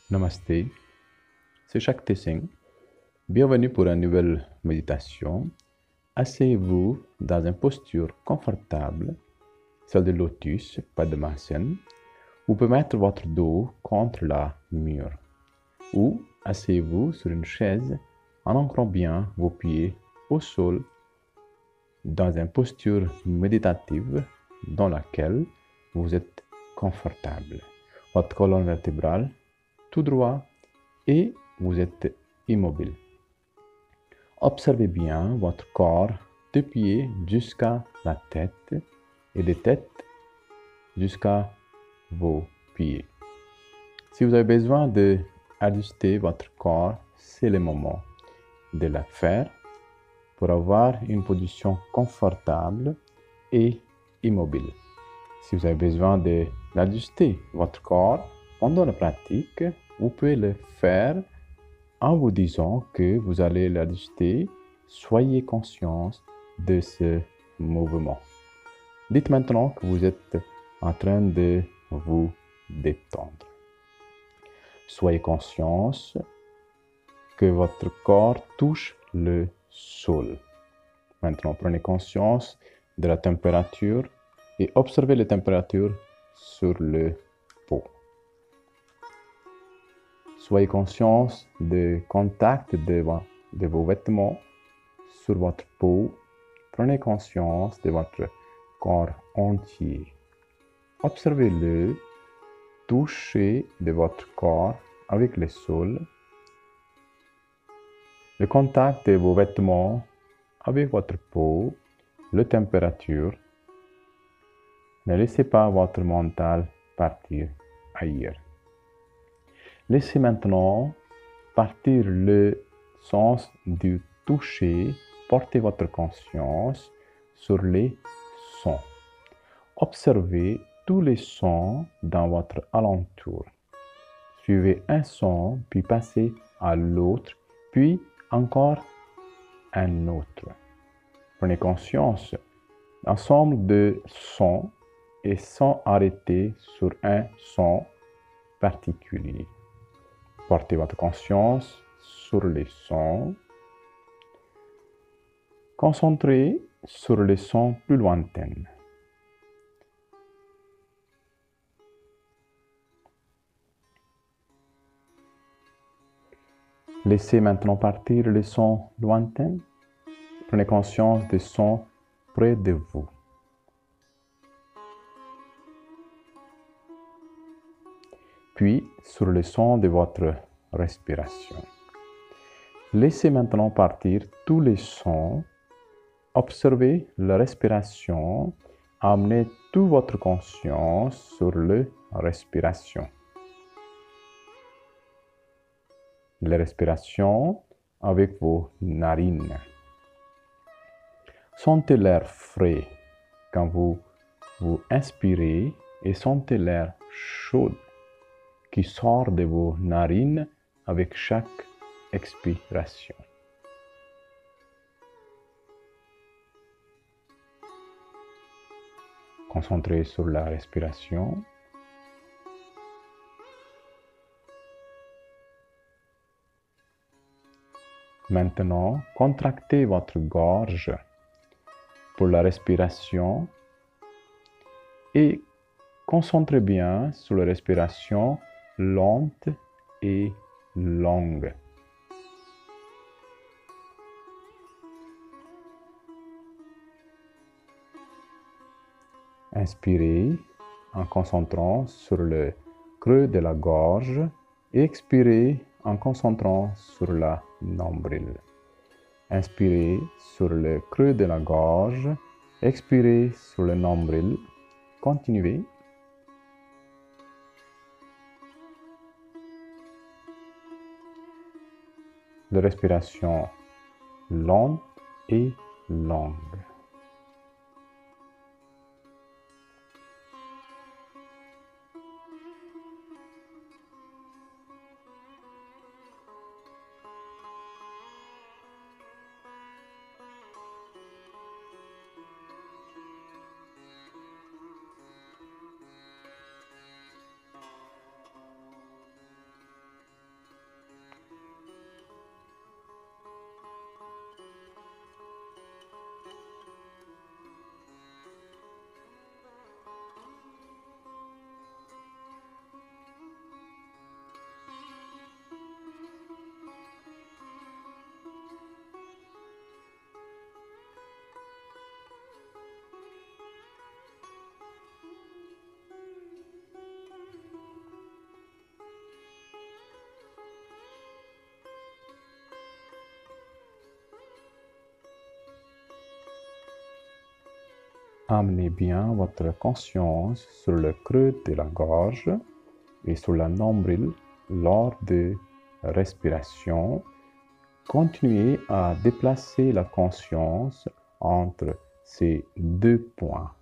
Namasté, c'est Shakti Singh. Bienvenue pour une nouvelle méditation. Asseyez-vous dans une posture confortable, celle de lotus, Padmasana. Vous pouvez mettre votre dos contre le mur ou asseyez-vous sur une chaise en ancrant bien vos pieds au sol dans une posture méditative dans laquelle vous êtes confortable. Votre colonne vertébrale tout droit et vous êtes immobile. Observez bien votre corps de pieds jusqu'à la tête et de tête jusqu'à vos pieds. Si vous avez besoin d'ajuster votre corps, c'est le moment de le faire pour avoir une position confortable et immobile. Si vous avez besoin d'ajuster votre corps pendant la pratique, vous pouvez le faire en vous disant que vous allez l'ajuster. Soyez conscient de ce mouvement. Dites maintenant que vous êtes en train de vous détendre. Soyez conscient que votre corps touche le sol. Maintenant, prenez conscience de la température et observez la température sur le peau. Soyez conscient du contact de vos vêtements sur votre peau. Prenez conscience de votre corps entier. Observez-le, touchez de votre corps avec le sol. Le contact de vos vêtements avec votre peau, la température. Ne laissez pas votre mental partir ailleurs. Laissez maintenant partir le sens du toucher. Portez votre conscience sur les sons. Observez tous les sons dans votre alentour. Suivez un son, puis passez à l'autre, puis encore un autre. Prenez conscience d'ensemble de sons et sans arrêter sur un son particulier. Portez votre conscience sur les sons. Concentrez sur les sons plus lointains. Laissez maintenant partir les sons lointains. Prenez conscience des sons près de vous. Puis sur le son de votre respiration. Laissez maintenant partir tous les sons. Observez la respiration. Amenez toute votre conscience sur la respiration. La respiration avec vos narines. Sentez l'air frais quand vous inspirez et sentez l'air chaud qui sort de vos narines avec chaque expiration. Concentrez sur la respiration. Maintenant, contractez votre gorge pour la respiration et concentrez bien sur la respiration lente et longue. Inspirez en concentrant sur le creux de la gorge et expirez en concentrant sur la nombril. Inspirez sur le creux de la gorge, expirez sur le nombril. Continuez. La respiration lente et longue. Amenez bien votre conscience sur le creux de la gorge et sur la nombril lors de respiration. Continuez à déplacer la conscience entre ces deux points.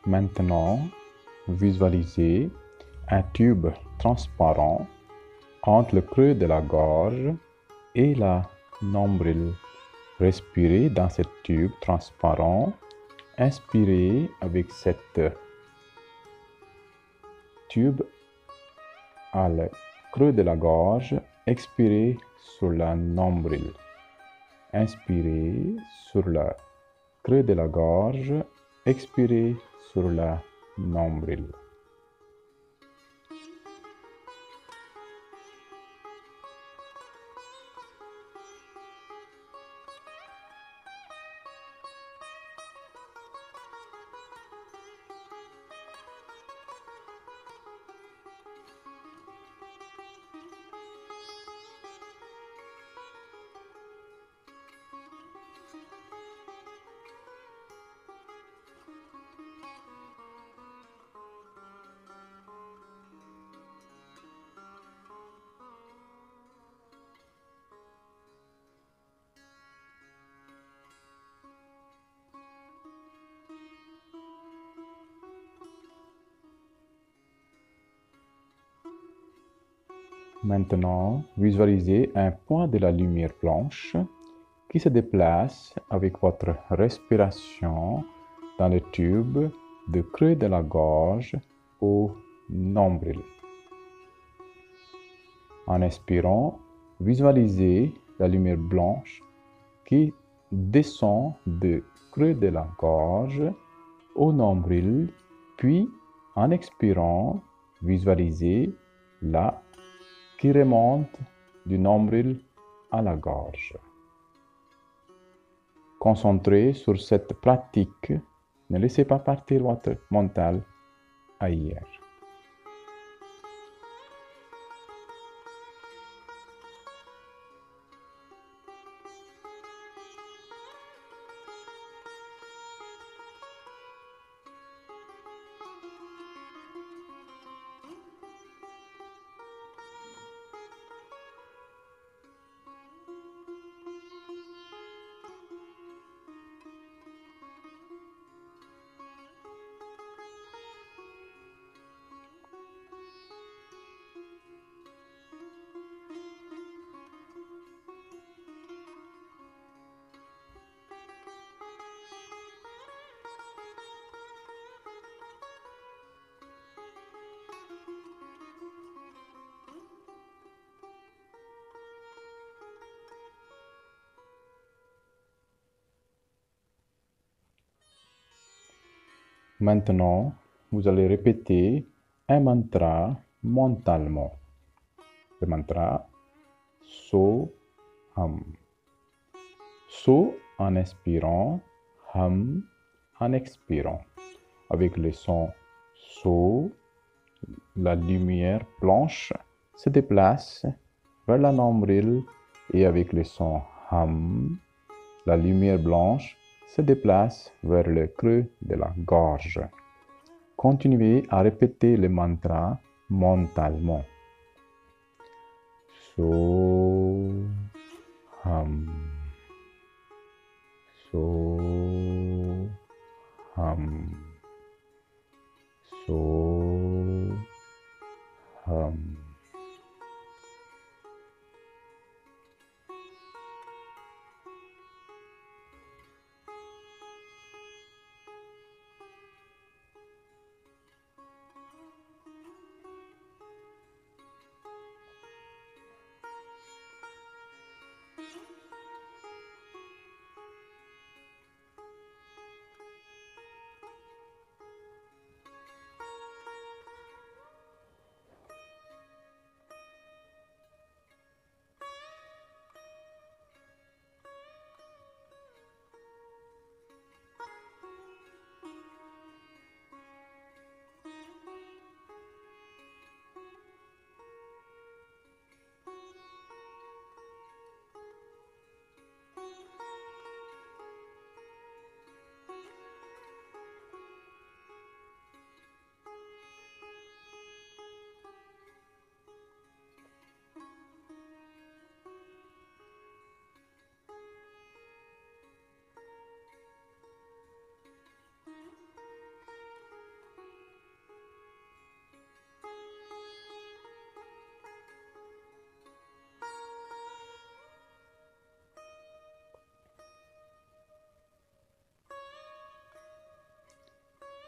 Maintenant, visualisez un tube transparent entre le creux de la gorge et la nombril. Respirez dans ce tube transparent. Inspirez avec cette tube à le creux de la gorge. Expirez sur la nombril. Inspirez sur le creux de la gorge. Expirez sur la nombril. Maintenant, visualisez un point de la lumière blanche qui se déplace avec votre respiration dans le tube du creux de la gorge au nombril. En expirant, visualisez la lumière blanche qui descend du creux de la gorge au nombril, puis en expirant, visualisez la qui remonte du nombril à la gorge. Concentrez sur cette pratique. Ne laissez pas partir votre mental ailleurs. Maintenant, vous allez répéter un mantra mentalement. Le mantra So Hum. So en inspirant, Hum en expirant. Avec le son So, la lumière blanche se déplace vers la nombril et avec le son hum, la lumière blanche se déplace vers le creux de la gorge. Continuez à répéter le mantra mentalement. So hum. So hum. So hum.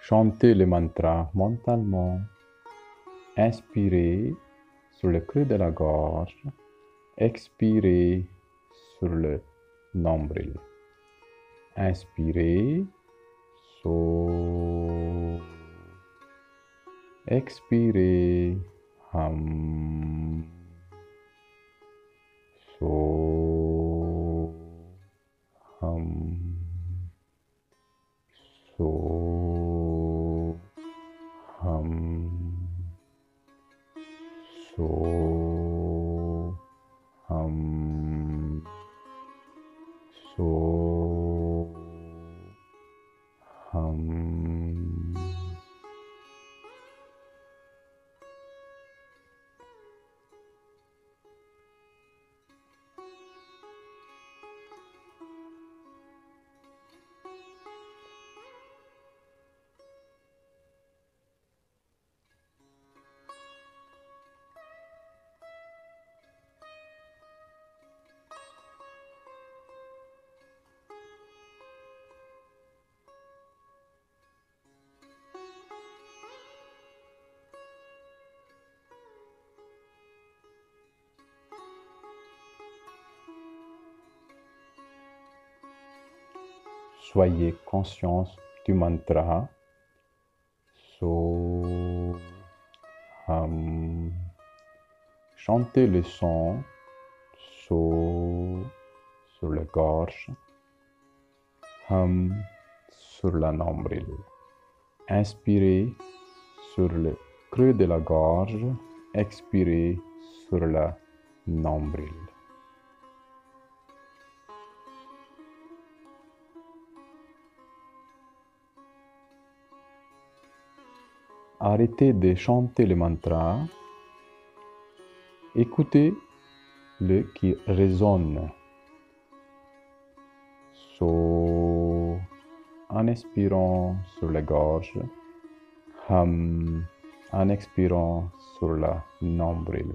Chantez le mantra mentalement. Inspirez sur le creux de la gorge. Expirez sur le nombril. Inspirez. So. Expirez. Hum. So. Hum. So. Hum. So. Hum. So. Hum. Soyez conscience du mantra So Hum. Chantez le son So sur la gorge, Hum sur la nombril. Inspirez sur le creux de la gorge, expirez sur la nombril. Arrêtez de chanter le mantra. Écoutez le qui résonne. So, en inspirant sur la gorge. Hum, en expirant sur la nombril.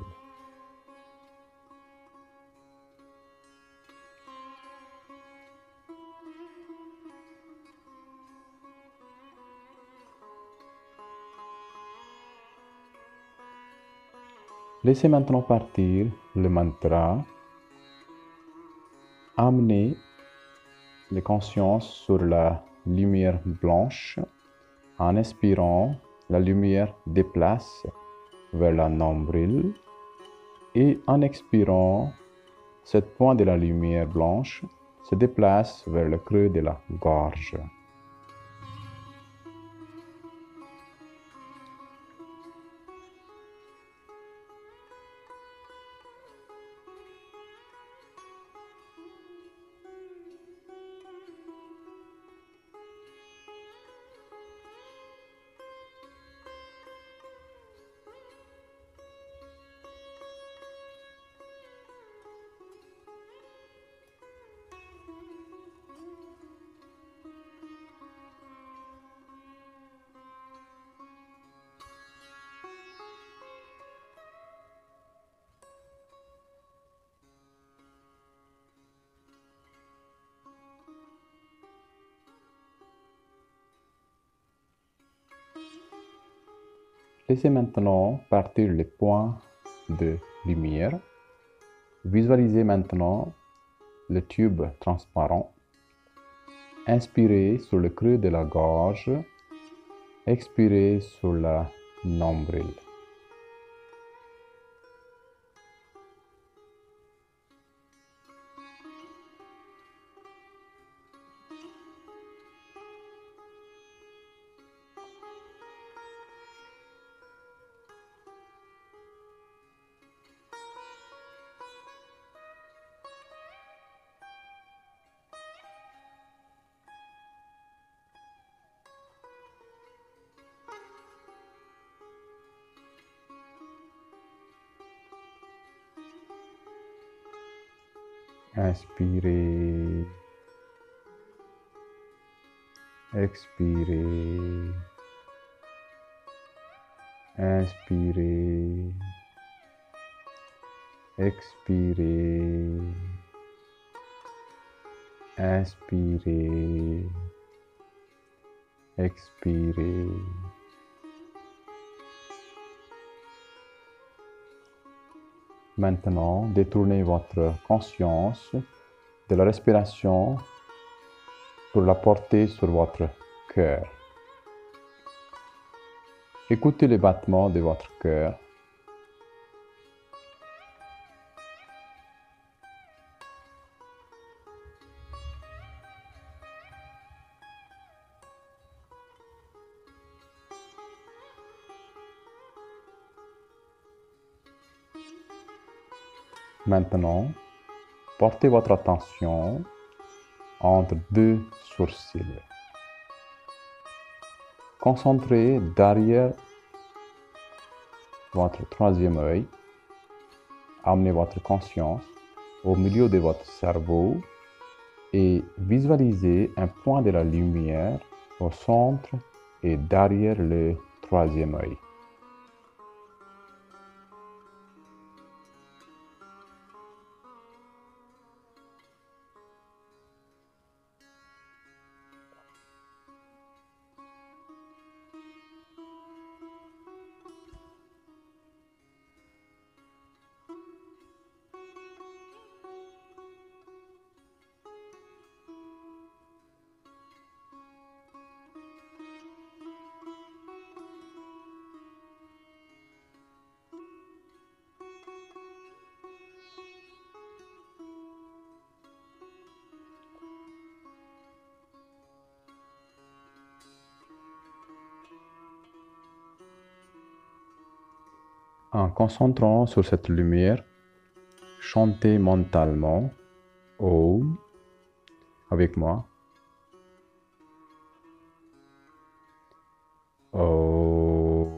Laissez maintenant partir le mantra. Amenez les consciences sur la lumière blanche. En inspirant, la lumière déplace vers la nombril. Et en expirant, cette pointe de la lumière blanche se déplace vers le creux de la gorge. Laissez maintenant partir les points de lumière. Visualisez maintenant le tube transparent. Inspirez sur le creux de la gorge. Expirez sur la nombril. Inspirez, expirez, inspirez, expirez, inspirez, expirez. Maintenant, détournez votre conscience de la respiration pour la porter sur votre cœur. Écoutez les battements de votre cœur. Maintenant, portez votre attention entre deux sourcils. Concentrez derrière votre troisième œil. Amenez votre conscience au milieu de votre cerveau et visualisez un point de la lumière au centre et derrière le troisième œil. En concentrant sur cette lumière, chantez mentalement Om avec moi. Om.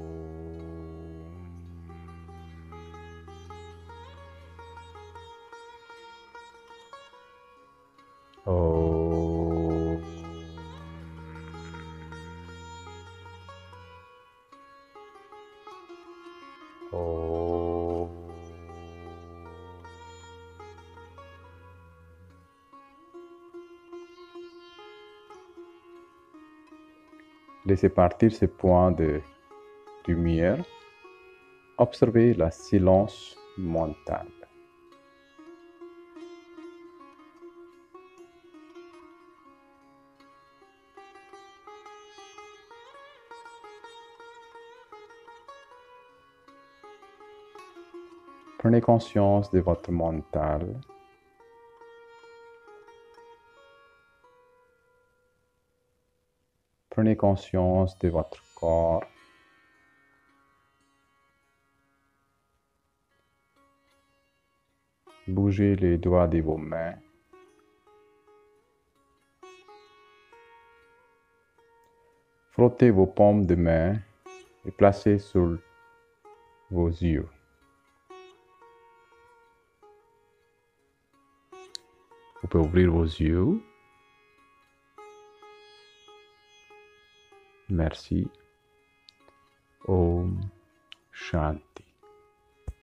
Om. Om. Laissez partir ces points de lumière. Observez le silence mental. Prenez conscience de votre mental. Prenez conscience de votre corps. Bougez les doigts de vos mains. Frottez vos paumes de main et placez sur vos yeux. Vous pouvez ouvrir vos yeux. Merci. Om Shanti.